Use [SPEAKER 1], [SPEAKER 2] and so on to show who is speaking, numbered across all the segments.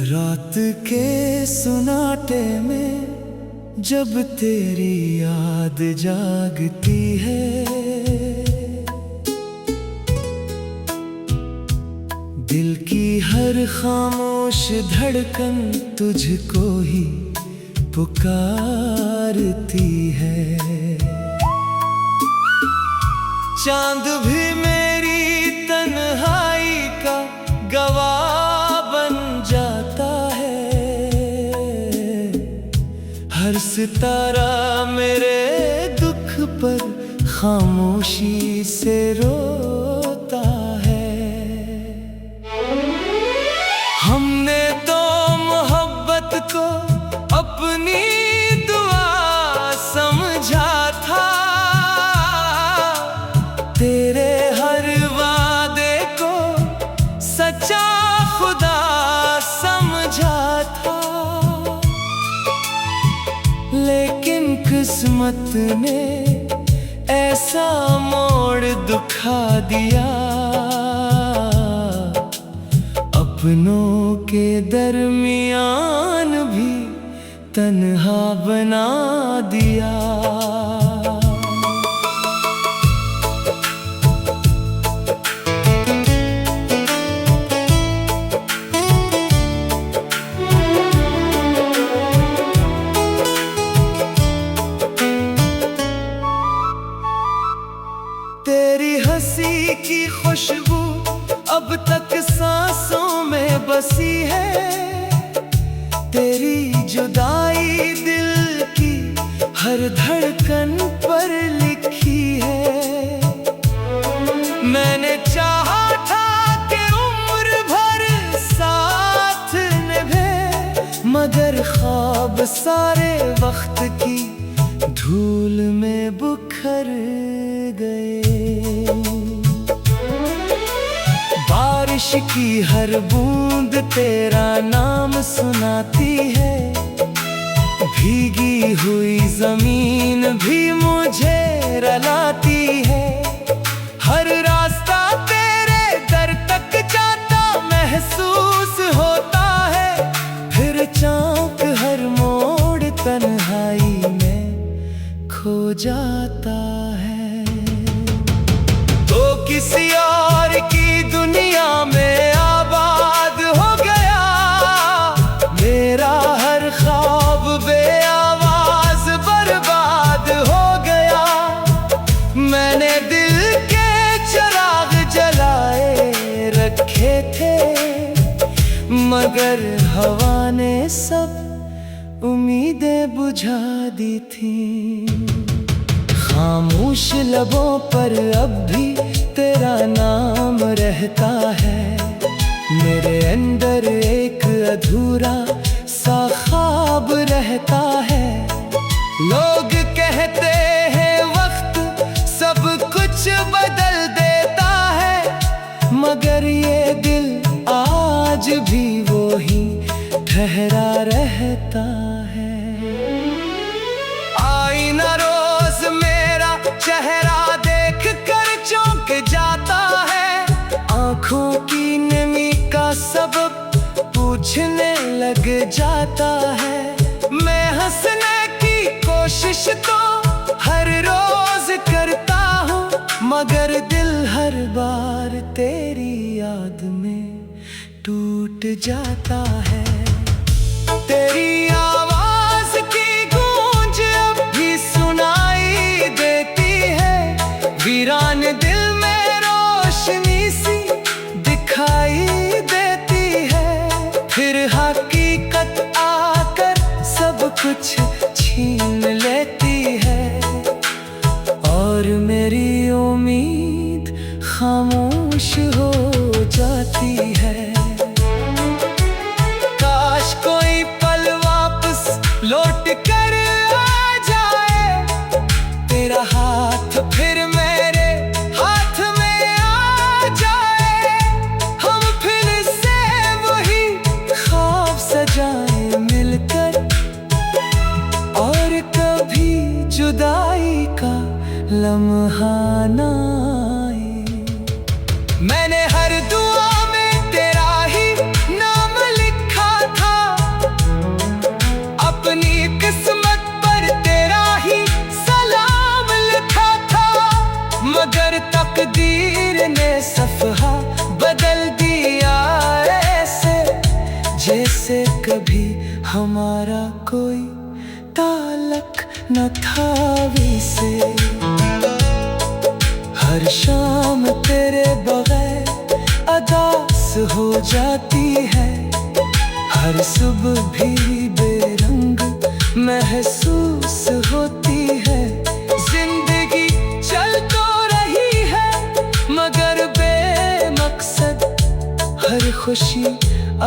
[SPEAKER 1] रात के सुनाटे में जब तेरी याद जागती है, दिल की हर खामोश धड़कन तुझको ही पुकारती है। चांद भी मेरी तन्हाई का गवाह बन जाता है, हर सितारा मेरे दुख पर खामोशी से रोता है। हमने तो मोहब्बत को अपनी दुआ समझा था, तेरे हर वादे को सच्चा खुदा समझा था। लेकिन किस्मत ने ऐसा मोड़ दिखा दिया, अपनों के दरमियान भी तन्हा बना दिया। तेरी हंसी की खुशबू अब तक सांसों में बसी है, तेरी जुदाई दिल की हर धड़कन पर लिखी है। मैंने चाहा था कि उम्र भर साथ निभे, मगर ख्वाब सारे वक्त की धूल में बिखर गए। बारिश की हर बूंद तेरा नाम सुनाती है, भीगी हुई जमीन भी मुझे रुलाती है। हर रास्ता तेरे दर तक जाता महसूस होता है, फिर चाँक हर मोड़ तन्हाई में खो जाता है। तो किसी और की दुनिया में आबाद हो गया, मेरा हर ख्वाब बेआवाज बर्बाद हो गया। मैंने दिल के चिराग जलाए रखे थे, मगर हवा ने सब उम्मीदें बुझा दी थी। खामोश लबों पर अब भी तेरा नाम रहता है, मेरे अंदर एक अधूरा सा ख्वाब रहता है। लोग कहते हैं वक्त सब कुछ बदल देता है, मगर ये दिल आज भी वो ही ठहरा रहता है। आईना रोज मेरा चेहरा देख कर चौंक जाता है, आंखों की नमी का सबब पूछने लग जाता है। मैं हंसने की कोशिश तो हर रोज करता हूँ, मगर दिल हर बार तेरी याद में टूट जाता है। तेरी आवाज की गूंज अब भी सुनाई देती है, वीरान दिल में रोशनी सी दिखाई देती है। फिर हकीकत आकर सब कुछ छीन लेती है, और मेरी उम्मीद खामोश हो जाती है। काश कोई पल वापस लौट कर आ जाए, तेरा हाथ फिर मेरे लम्हा ना आए। मैंने हर दुआ में तेरा ही नाम लिखा था, अपनी किस्मत पर तेरा ही सलाम लिखा था, मगर तकदीर ने सफ़हा बदल दिया ऐसे, जैसे कभी हमारा कोई ताल्लुक न था से। हर शाम तेरे बगैर अदास हो जाती है, हर सुबह भी बेरंग महसूस होती है। जिंदगी चल तो रही है मगर बेमकसद, हर खुशी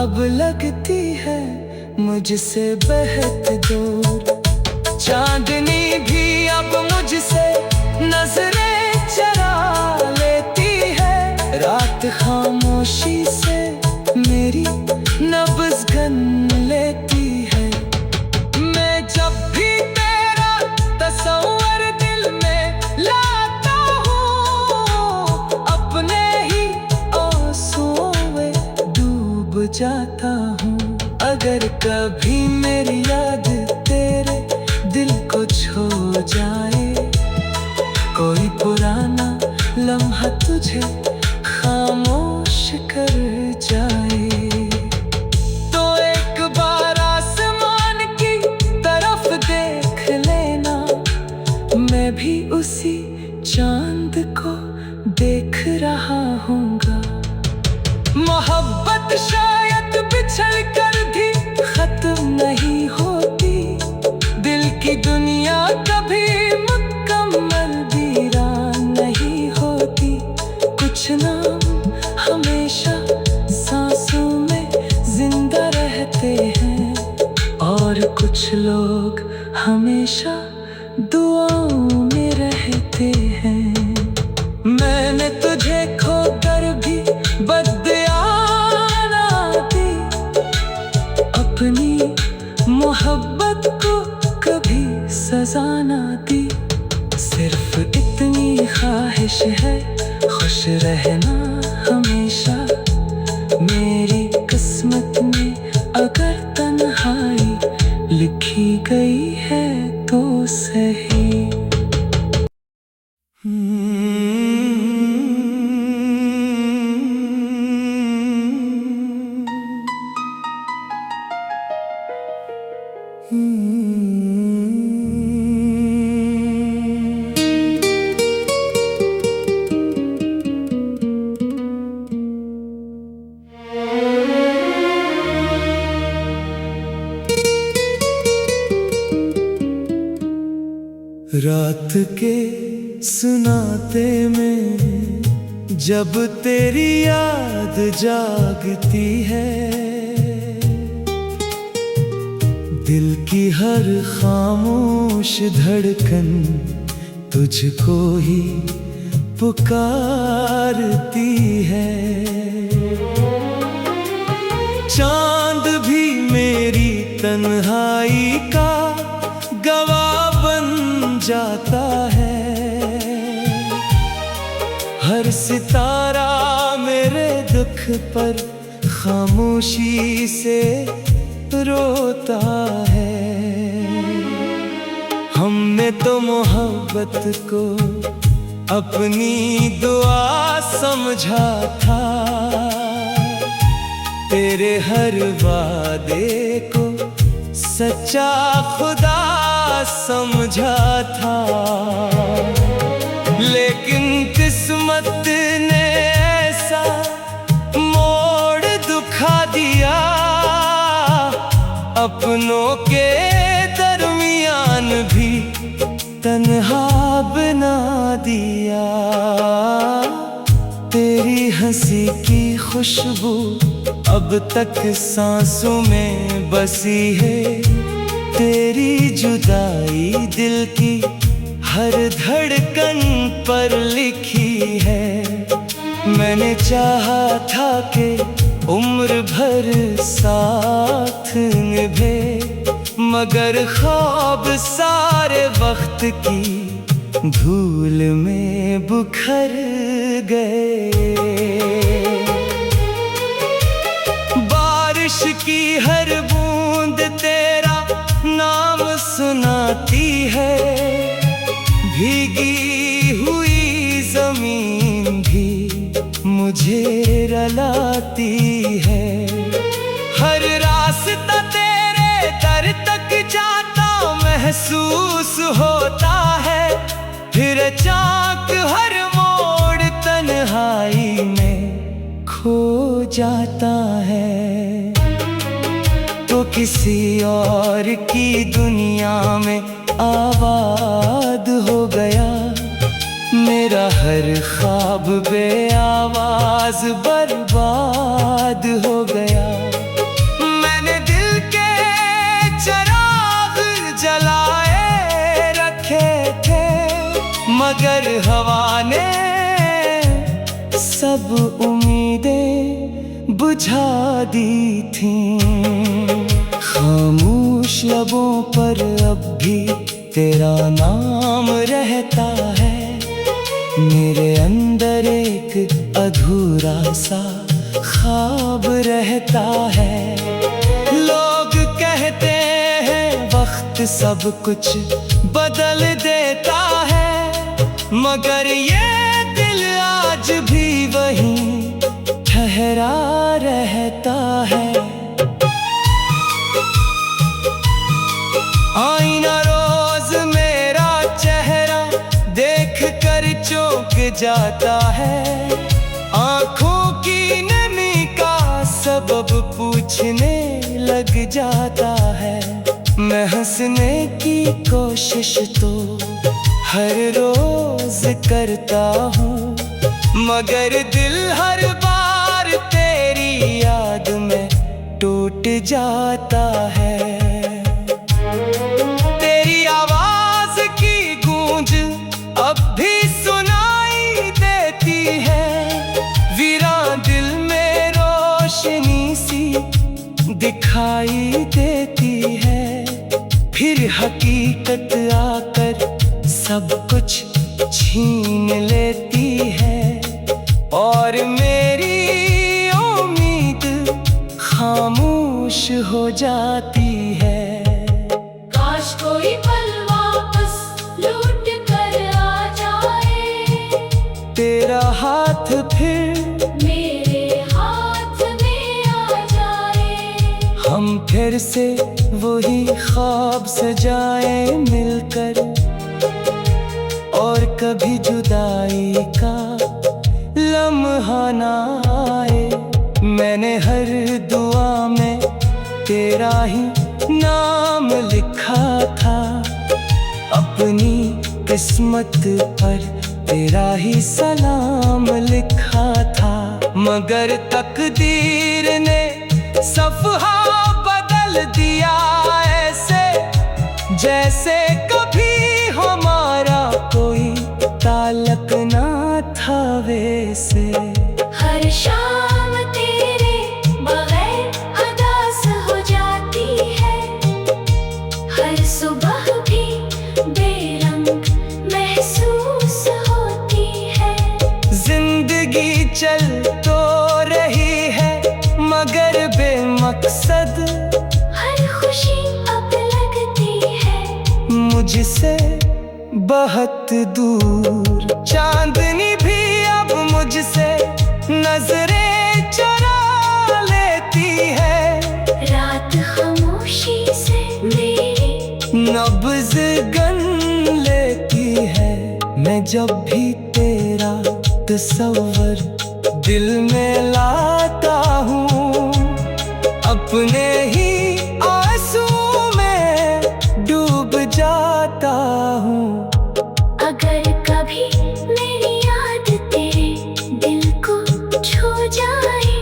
[SPEAKER 1] अब लगती है मुझसे बेहद दूर। चांदनी भी अब मुझसे नजरें चरा लेती है, रात खामोशी से मेरी नब्ज़ गन लेती है। मैं जब भी तेरा तस्वर दिल में लाता हूँ, अपने ही आंसुओं में डूब जाता हूँ। अगर कभी मेरी याद तेरे दिल को छू जाए, कोई पुराना लम्हा तुझे खामोश कर जाए, तो एक बार आसमान की तरफ देख लेना, मैं भी उसी चांद को देख रहा हूँगा। मोहब्बत शायद बिछड़ कर भी खत्म नहीं होती, दिल की दुनिया कभी मुकम्मल वीरान नहीं होती। कुछ नाम हमेशा सांसों में जिंदा रहते हैं, और कुछ लोग हमेशा दुआओं में रहते हैं। मैंने तुझे खोकर भी बद्दुआ ना दी, अपनी मोहब्बत को कभी सजा ना दी। सिर्फ इतनी ख्वाहिश है खुश रहना हमेशा, मेरी किस्मत में अगर तन्हाई लिखी गई है तो सही। रात के सुनाते में जब तेरी याद जागती है, दिल की हर खामोश धड़कन तुझको ही पुकारती है। चांद भी मेरी तन्हाई का गवाह बन जाता है, हर सितारा मेरे दुख पर खामोशी से रोता है। हमने तो मोहब्बत को अपनी दुआ समझा था, तेरे हर वादे को सच्चा खुदा समझा था। लेकिन किस्मत ने ऐसा मोड़ दुखा दिया, अपनों के दरमियान भी तन्हा बना दिया। तेरी हंसी की खुशबू अब तक सांसों में बसी है, तेरी जुदाई दिल की हर धड़कन पर लिखी है। मैंने चाहा था कि उम्र भर साथ निभे, मगर ख्वाब सारे वक्त की धूल में बुखर गए। बारिश की हर बूंद तेरा नाम सुनाती है, भीगी हुई जमीन भी मुझे रलाती है। हर रास्ता तेरे दर तक जाता महसूस होता है, फिर अचानक हर मोड़ तन्हाई में खो जाता है। तो किसी और की दुनिया में आबाद हो गया, मेरा हर ख्वाब बेआवाज बर्बाद हो गया। मैंने दिल के चिराग जलाए रखे थे, मगर हवा ने सब उम्मीदें बुझा दी थीं। खामोश लबों पर अब भी तेरा नाम रहता है, मेरे अंदर एक अधूरा सा ख्वाब रहता है। लोग कहते हैं वक्त सब कुछ बदल देता है, मगर ये दिल आज भी वहीं ठहरा रहता है। आईना रोज मेरा चेहरा देख कर चौंक जाता है, आंखों की नमी का सबब पूछने लग जाता है। मैं हंसने की कोशिश तो हर रोज करता हूँ, मगर दिल हर बार तेरी याद में टूट जाता है। तेरी आवाज की गूंज अब भी सुनाई देती है, वीरान दिल में रोशनी सी दिखाई देती है। फिर हकीकत आकर सब कुछ छीन लेती है, और मेरी उम्मीद खामोश हो जाती है।
[SPEAKER 2] काश कोई पल वापस लौट कर आ जाए,
[SPEAKER 1] तेरा हाथ फिर
[SPEAKER 2] मेरे हाथ में आ जाए।
[SPEAKER 1] हम फिर से वही ख्वाब सजाए मिलकर, और कभी जुदाई का लम्हा ना आए। मैंने हर दुआ में तेरा ही नाम लिखा था, अपनी किस्मत पर तेरा ही सलाम लिखा था, मगर तकदीर ने सफ़हा बदल दिया ऐसे, जैसे कभी हमारा कोई ताल्लुक ना था वैसे।
[SPEAKER 2] हर शाम तेरे बगैर उदास हो जाती है, हर सुबह भी बेरंग महसूस होती है।
[SPEAKER 1] जिंदगी चल तो रही है मगर बेमकसद,
[SPEAKER 2] हर खुशी अब लगती है
[SPEAKER 1] मुझसे बहुत दूर। चांदनी भी अब मुझसे नजरें चुरा लेती है,
[SPEAKER 2] रात खामोशी से मेरी
[SPEAKER 1] नब्ज़ गन लेती है। मैं जब भी तेरा तस्वर दिल में लाता हूँ, अपने ही आंसू में डूब जाता हूँ।
[SPEAKER 2] अगर कभी मेरी याद तेरे दिल को छू जाए,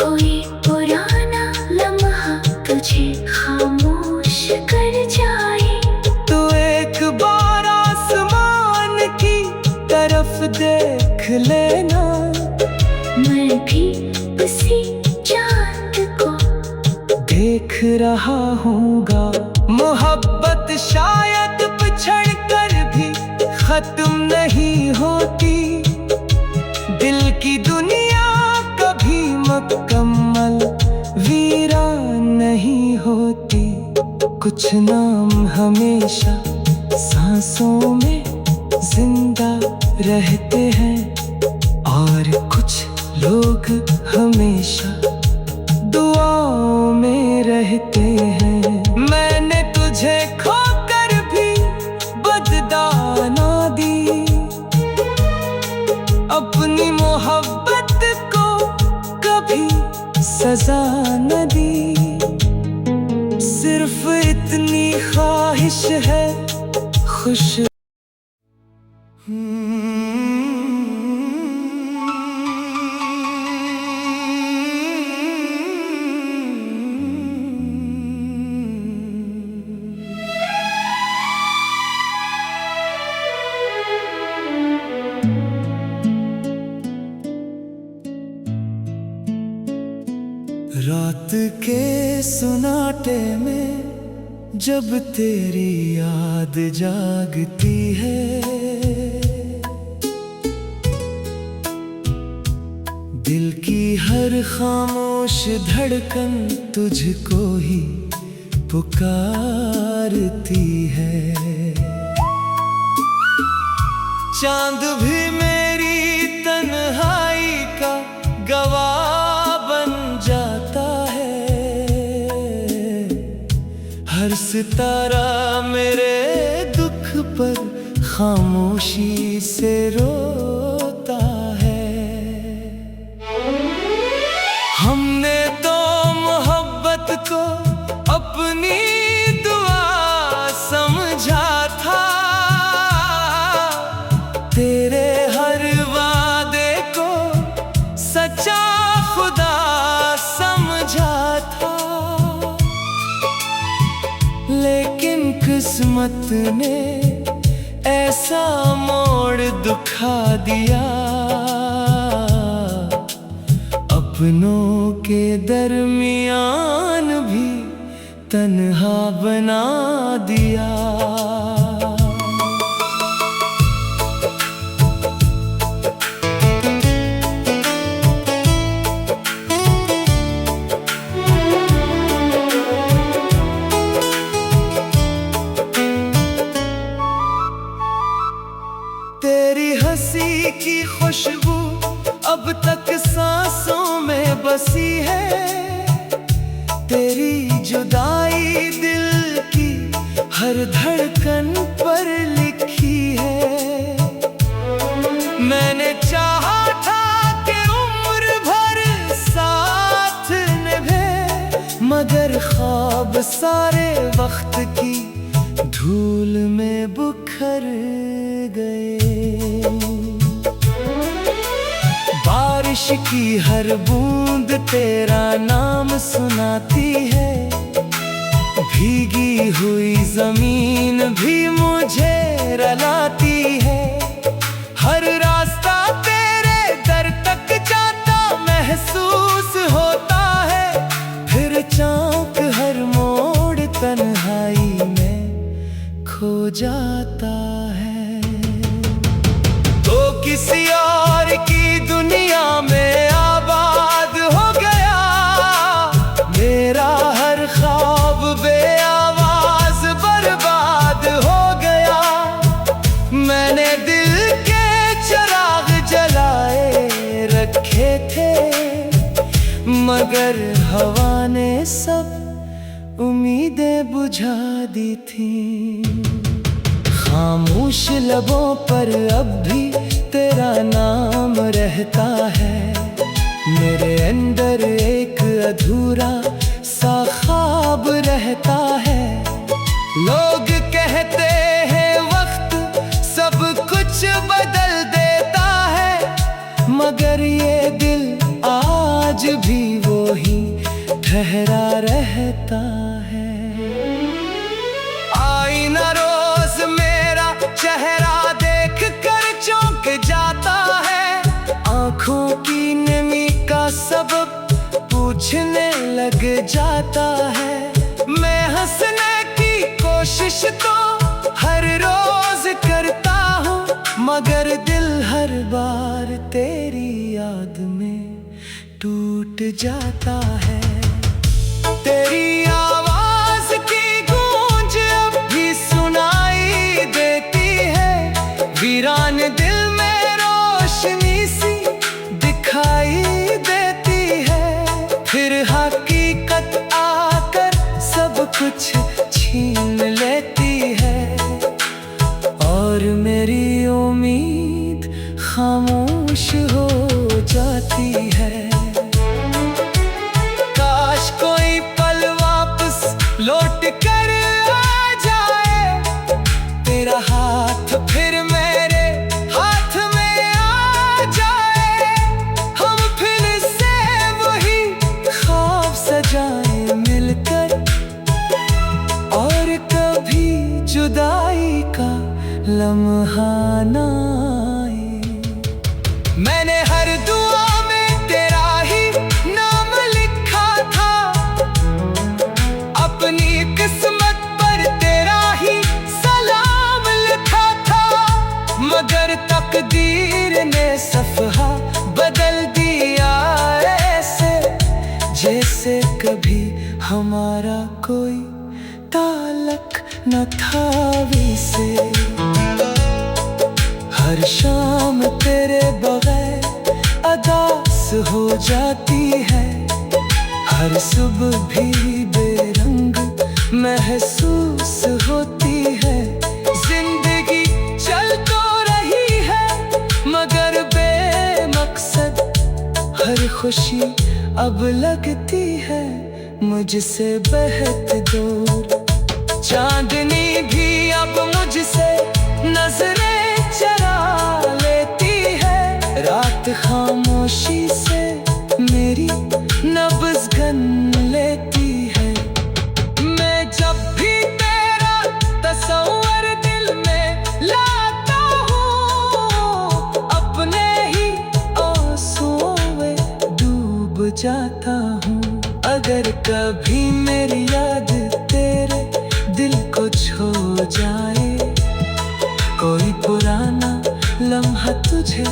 [SPEAKER 2] कोई पुराना लम्हा तुझे खामोश कर जाए,
[SPEAKER 1] तो एक बार आसमान की तरफ देख लेना,
[SPEAKER 2] मैं भी उसी चांद को
[SPEAKER 1] देख रहा हूँगा। मोहब्बत शायद पिछड़ कर भी खत्म नहीं होती, दिल की दुनिया कभी मुकम्मल वीरान नहीं होती। कुछ नाम हमेशा सांसों में जिंदा रहते हैं, और कुछ लोग हमेशा दुआओं में रहते हैं। मैंने तुझे खोकर भी बददाना दी, अपनी मोहब्बत को कभी सजा न दी। सिर्फ इतनी ख्वाहिश है खुश। रात के सुनाटे में जब तेरी याद जागती है, दिल की हर खामोश धड़कन तुझको ही पुकारती है। चांद भी मेरी तन्हाई का गवाह बन जाता है, हर सितारा मेरे दुख पर खामोशी से रोता है। हमने तो मोहब्बत को अपनी दुआ समझा था, तेरे हर वादे को सच्चा खुदा समझा था। लेकिन किस्मत ने ऐसा मोड़ दिखा दिया, अपनों के दरमियान भी तन्हा बना दिया। तेरी हंसी की खुशबू अब तक सांसों में बसी है, तेरी जुदाई दिल की हर धड़कन पर लिखी है। मैंने चाहा था कि उम्र भर साथ निभे, मगर ख्वाब सारे वक्त की धूल में बिखर गए। बारिश की हर बूंद तेरा नाम सुनाती है, भीगी हुई जमीन भी मुझे रुलाती है। हर रास्ता तेरे दर तक जाता महसूस होता है, फिर चौक हर मोड़ तन्हाई में खो जाता है। तो किसी और की दुनिया में आबाद हो गया, मेरा हर ख्वाब बेआवाज बर्बाद हो गया। मैंने दिल के चिराग जलाए रखे थे, मगर हवा ने सब उम्मीदें बुझा दी थी। खामोश लबों पर अब भी तेरा नाम रहता है, मेरे अंदर एक अधूरा सा ख्वाब रहता है। लोग कहते हैं वक्त सब कुछ बदल देता है, मगर ये दिल आज भी वो ही ठहरा रहता है। आईना रोज मेरा चेहरा देख कर चौंक जाता है, आंखों की नमी का सबब पूछने लग जाता है। मैं हंसने की कोशिश तो हर रोज करता हूँ, मगर दिल हर बार तेरी याद में टूट जाता है। तेरी आवाज की गूंज अब भी सुनाई देती है, वीरान दिल में रोशनी सी दिखाई देती है। फिर हकीकत आकर सब कुछ छीन लेती है, और मेरी उम्मीद खामोश हो जाती है। काश कोई पल वापस लौट कर आ जाए, तेरा हाथ फिर मेरे हाथ में आ जाए, हम फिर से वही ख्वाब सजाए मिलकर, और कभी जुदाई का लम्हा ना आए। मैंने हर दुआ में तेरा ही नाम लिखा था, अपनी किस्मत पर तेरा ही सलाम लिखा था, मगर तकदीर ने सफ़हा बदल दिया ऐसे, जैसे कभी हमारा कोई ताल्लुक न था अभी से। हर शाम तेरे बगैर अदास हो जाती है, हर सुबह भी बेरंग महसूस होती है। जिंदगी चल तो रही है मगर बेमकसद, हर खुशी अब लगती है मुझसे बेहद दूर। चांदनी भी अब मुझसे नजरें चरा लेती है, रात खामोशी से मेरी नब्ज़ गन लेती है। मैं जब भी तेरा तस्वीर दिल में लाता हूँ, अपने ही आंसुओं में डूब जाता हूँ। अगर कभी मेरी याद तेरे दिल को छू जाए, कोई पुराना लम्हा तुझे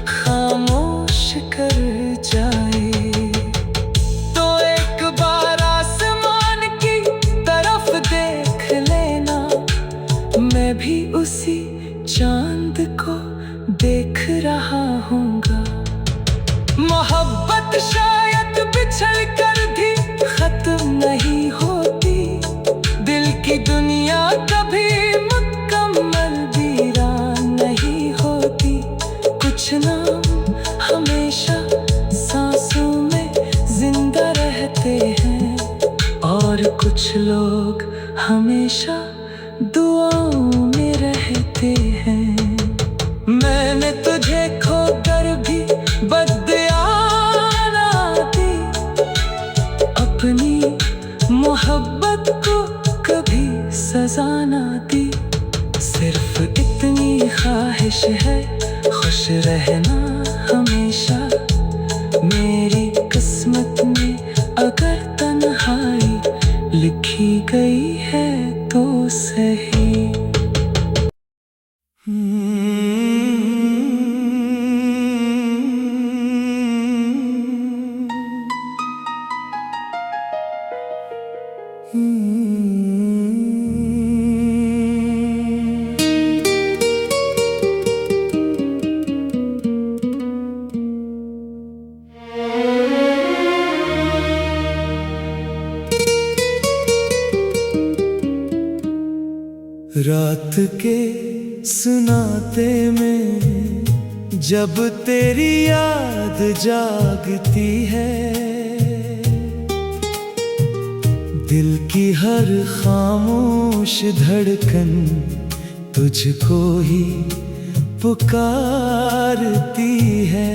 [SPEAKER 1] खामोश कर जाए, तो एक बार आसमान की तरफ देख लेना, मैं भी उसी चांद को देख रहा हूँगा। मोहब्बत शायद बिछड़ कर भी खत्म नहीं होती, दिल की दुनिया कभी मुकम्मल वीरान नहीं होती। कुछ नाम हमेशा सांसों में जिंदा रहते हैं, और कुछ लोग हमेशा दुआओं में रहते हैं। मैंने तुझे खोकर भी बद्दुआ ना दी, अपनी मोहब्बत को कभी सजा ना दी। सिर्फ इतनी ख्वाहिश है खुश रहना हमेशा, मेरी किस्मत में अगर तन्हाई लिखी गई है तो सही। रात के सुनाते में जब तेरी याद जागती है, दिल की हर खामोश धड़कन तुझको ही पुकारती है।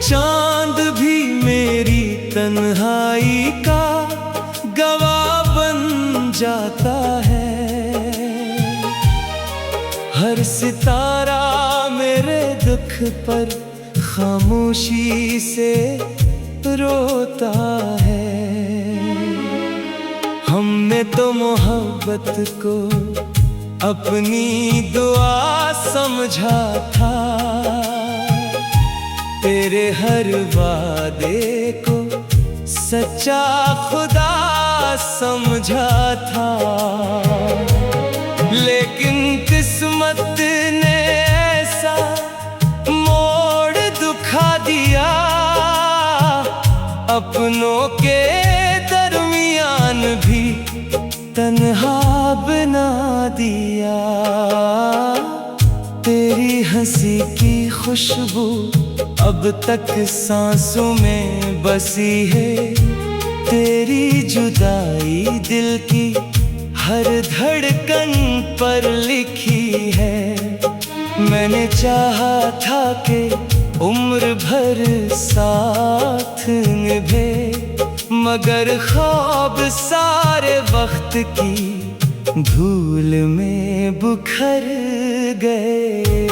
[SPEAKER 1] चांद भी मेरी तन्हाई का गवाह बन जाता है, हर सितारा मेरे दुख पर खामोशी से रोता है। हमने तो मोहब्बत को अपनी दुआ समझा था, तेरे हर वादे को सच्चा खुदा समझा था। लेकिन किस्मत ने ऐसा मोड़ दुखा दिया, अपनों के दरमियान भी तन्हा बना दिया। तेरी हंसी की खुशबू अब तक सांसों में बसी है, तेरी जुदाई दिल की हर धड़कन पर लिखी है। मैंने चाहा था कि उम्र भर साथ निभे, मगर ख्वाब सारे वक्त की धूल में बिखर गए।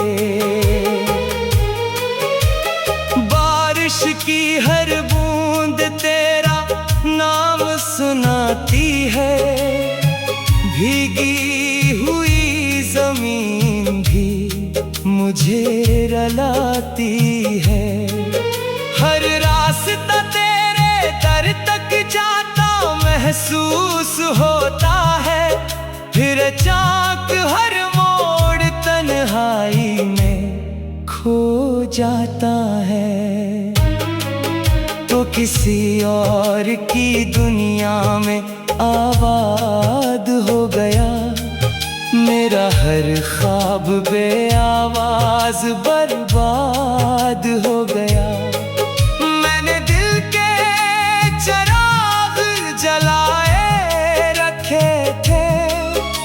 [SPEAKER 1] बारिश की हर बूंद तेरा नाम सुनाती है, भीगी हुई जमीन भी मुझे रुलाती है। हर रास्ता तेरे दर तक जाता महसूस होता है, फिर अचानक हर मोड़ तन्हाई में खो जाता है। तो किसी और की दुनिया में आबाद हो गया, मेरा हर ख्वाब बेआवाज बर्बाद हो गया। मैंने दिल के चिराग जलाए रखे थे,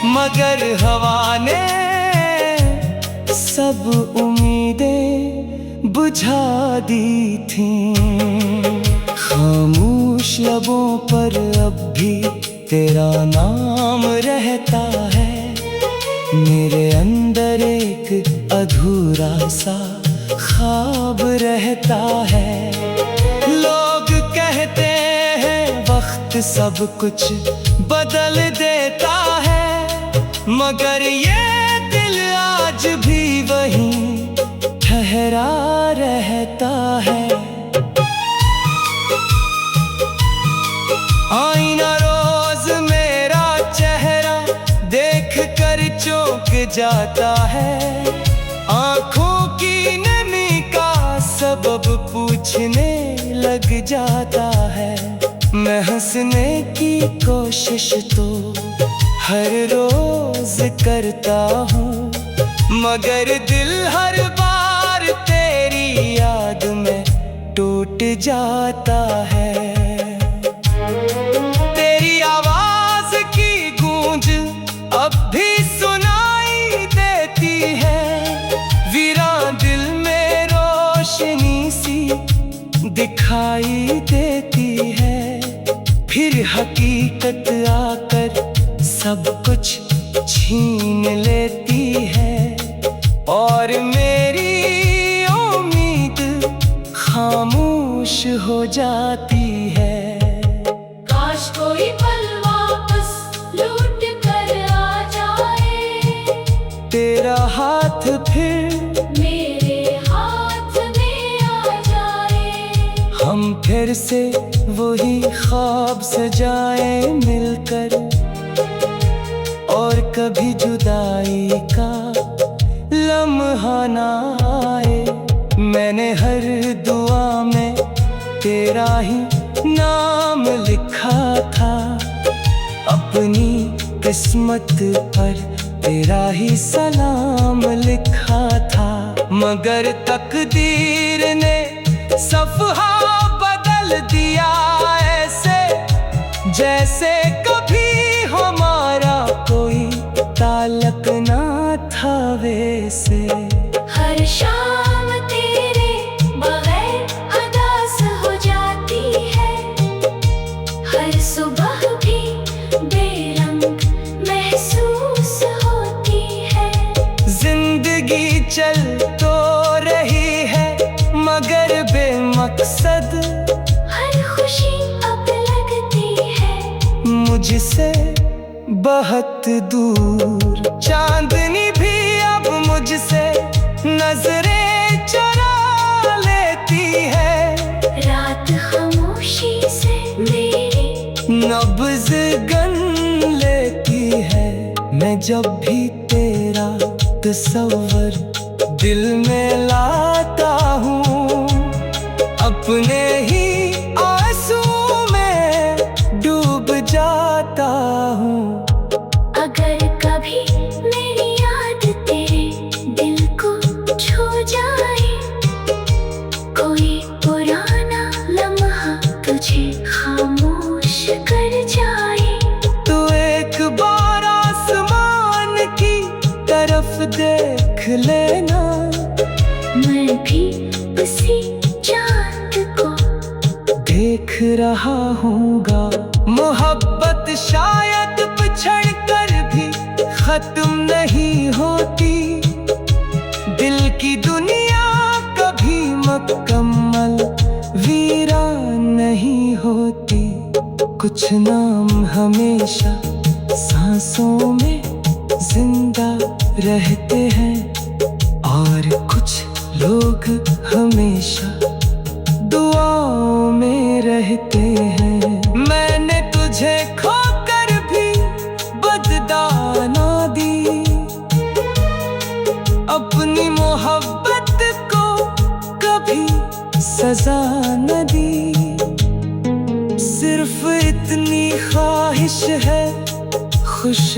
[SPEAKER 1] मगर हवा ने सब उम्मीदें बुझा दी थीं। खामोश लबों पर अब भी तेरा नाम रहता है, मेरे अंदर एक अधूरा सा ख्वाब रहता है। लोग कहते हैं वक्त सब कुछ बदल देता है, मगर ये दिल आज भी वहीं ठहरा रहता है। आईना रोज मेरा चेहरा देख कर चौंक जाता है, आंखों की नमी का सबब पूछने लग जाता है। मैं हंसने की कोशिश तो हर रोज करता हूँ, मगर दिल हर बार तेरी याद में टूट जाता है। तेरी आवाज की गूंज अब भी सुनाई देती है, वीरान दिल में रोशनी सी दिखाई देती है। फिर हकीकत आकर सब कुछ छीन लेती है, और मेरी उम्मीद खामोश हो जाती है।
[SPEAKER 2] काश कोई पल वापस लौट कर आ जाए,
[SPEAKER 1] तेरा हाथ फिर
[SPEAKER 2] मेरे हाथ में आ जाए।
[SPEAKER 1] हम फिर से वही ख्वाब सजाए मिलकर, और कभी जुदाई का लम्हा ना आए। मैंने हर दुआ में तेरा ही नाम लिखा था, अपनी किस्मत पर तेरा ही सलाम लिखा था। मगर तकदीर ने सफ़हा बदल दिया ऐसे, जैसे कभी हमारा कोई ताल्लुक ना था वैसे।
[SPEAKER 2] हर शाम तेरे बगैर उदास हो जाती है, हर सुबह भी बेरंग महसूस होती है।
[SPEAKER 1] जिंदगी चल तो रही है मगर बेमकसद,
[SPEAKER 2] हर खुशी अब लगती है
[SPEAKER 1] मुझसे बहुत दूर। चांदनी भी अब मुझसे नजरें चुरा लेती है।
[SPEAKER 2] रात खामोशी से मेरी
[SPEAKER 1] नब्ज़ गन लेती है। मैं जब भी तेरा तस्वर दिल में लाता हूँ, अपने ही आंसू में डूब जाता हूँ।
[SPEAKER 2] अगर कभी मेरी याद तेरे दिल को छू जाए, कोई पुराना लम्हा तुझे खामोश कर जाए,
[SPEAKER 1] तू एक बार आसमान की तरफ देख लेना।
[SPEAKER 2] मैं भी उसी चांद को
[SPEAKER 1] देख रहा हूँगा। मोहब्बत शायद बिछड़ कर भी खत्म नहीं होती। दिल की दुनिया कभी मुकम्मल वीरान नहीं होती। कुछ नाम हमेशा सांसों में जिंदा रहते हैं, और कुछ लोग हमेशा दुआओं में रहते हैं। मैंने तुझे खोकर भी बददाना दी, अपनी मोहब्बत को कभी सजा न दी। सिर्फ इतनी ख्वाहिश है खुश